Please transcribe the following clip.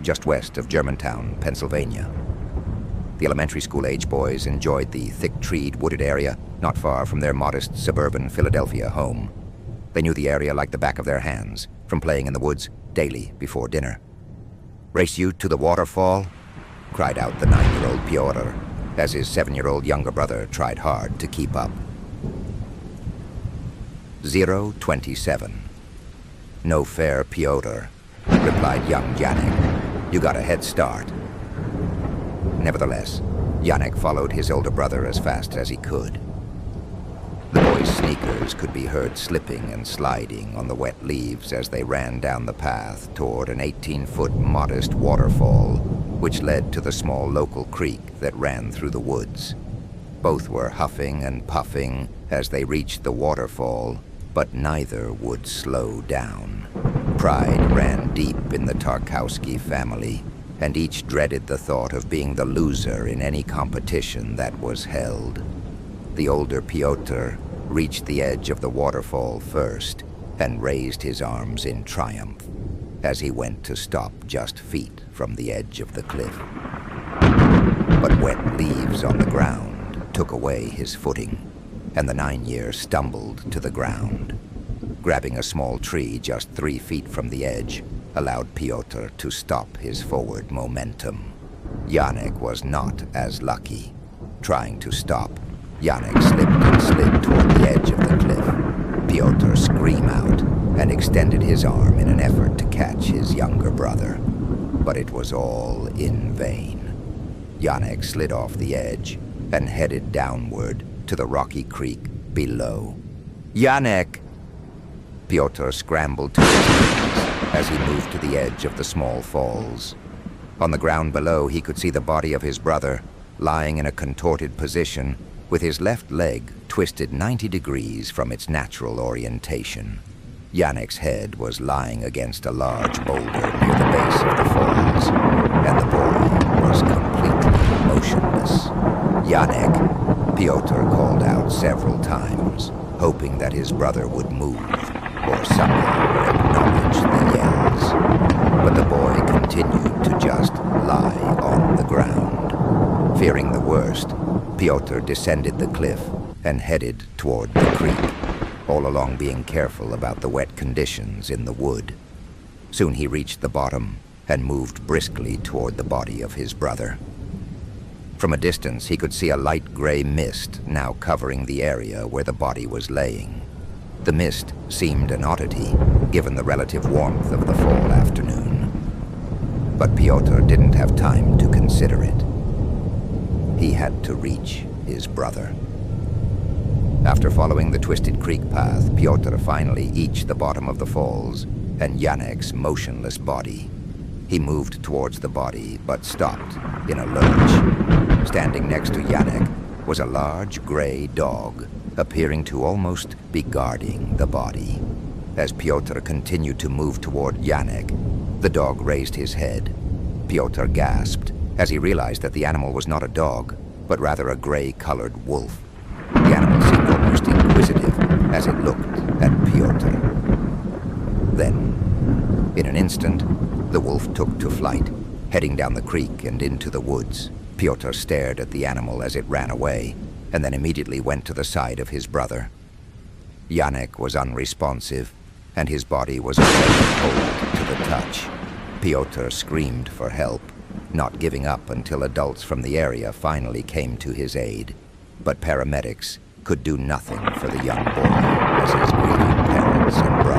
just west of Germantown, Pennsylvania. The elementary school-age boys enjoyed the thick-treed, wooded area not far from their modest suburban Philadelphia home. They knew the area like the back of their hands, from playing in the woods daily before dinner. "Race you to the waterfall?" cried out the 9-year-old Piotr, as his 7-year-old younger brother tried hard to keep up. 027. "No fair, Piotr," replied young Janek. "You got a head start." Nevertheless, Janek followed his older brother as fast as he could. The boys' sneakers could be heard slipping and sliding on the wet leaves as they ran down the path toward an 18-foot modest waterfall, which led to the small local creek that ran through the woods. Both were huffing and puffing as they reached the waterfall, but neither would slow down. Pride ran deep in the Tarkowski family, and each dreaded the thought of being the loser in any competition that was held. The older Piotr reached the edge of the waterfall first and raised his arms in triumph as he went to stop just feet from the edge of the cliff. But wet leaves on the ground took away his footing, and the 9-year stumbled to the ground. Grabbing a small tree just 3 feet from the edge allowed Piotr to stop his forward momentum. Janek was not as lucky. Trying to stop, Janek slipped and slid toward the edge of the cliff. Piotr screamed out and extended his arm in an effort to catch his younger brother. But it was all in vain. Janek slid off the edge and headed downward to the rocky creek below. "Janek!" Piotr scrambled to his knees as he moved to the edge of the small falls. On the ground below, he could see the body of his brother lying in a contorted position with his left leg twisted 90 degrees from its natural orientation. Janek's head was lying against a large boulder near the base of the falls, and the boy was completely motionless. "Janek!" Piotr called out several times, hoping that his brother would move or somehow acknowledge the yells. But the boy continued to just lie on the ground. Fearing the worst, Piotr descended the cliff and headed toward the creek, all along being careful about the wet conditions in the wood. Soon he reached the bottom and moved briskly toward the body of his brother. From a distance, he could see a light gray mist now covering the area where the body was laying. The mist seemed an oddity, given the relative warmth of the fall afternoon. But Piotr didn't have time to consider it. He had to reach his brother. After following the twisted creek path, Piotr finally reached the bottom of the falls and Janek's motionless body. He moved towards the body, but stopped in a lurch. Standing next to Janek was a large gray dog, appearing to almost be guarding the body. As Piotr continued to move toward Janek, the dog raised his head. Piotr gasped as he realized that the animal was not a dog, but rather a gray-colored wolf. The animal seemed almost inquisitive as it looked at Piotr. Then, in an instant, the wolf took to flight, heading down the creek and into the woods. Piotr stared at the animal as it ran away, and then immediately went to the side of his brother. Janek was unresponsive, and his body was already cold to the touch. Piotr screamed for help, not giving up until adults from the area finally came to his aid. But paramedics could do nothing for the young boy as his grieving parents and brother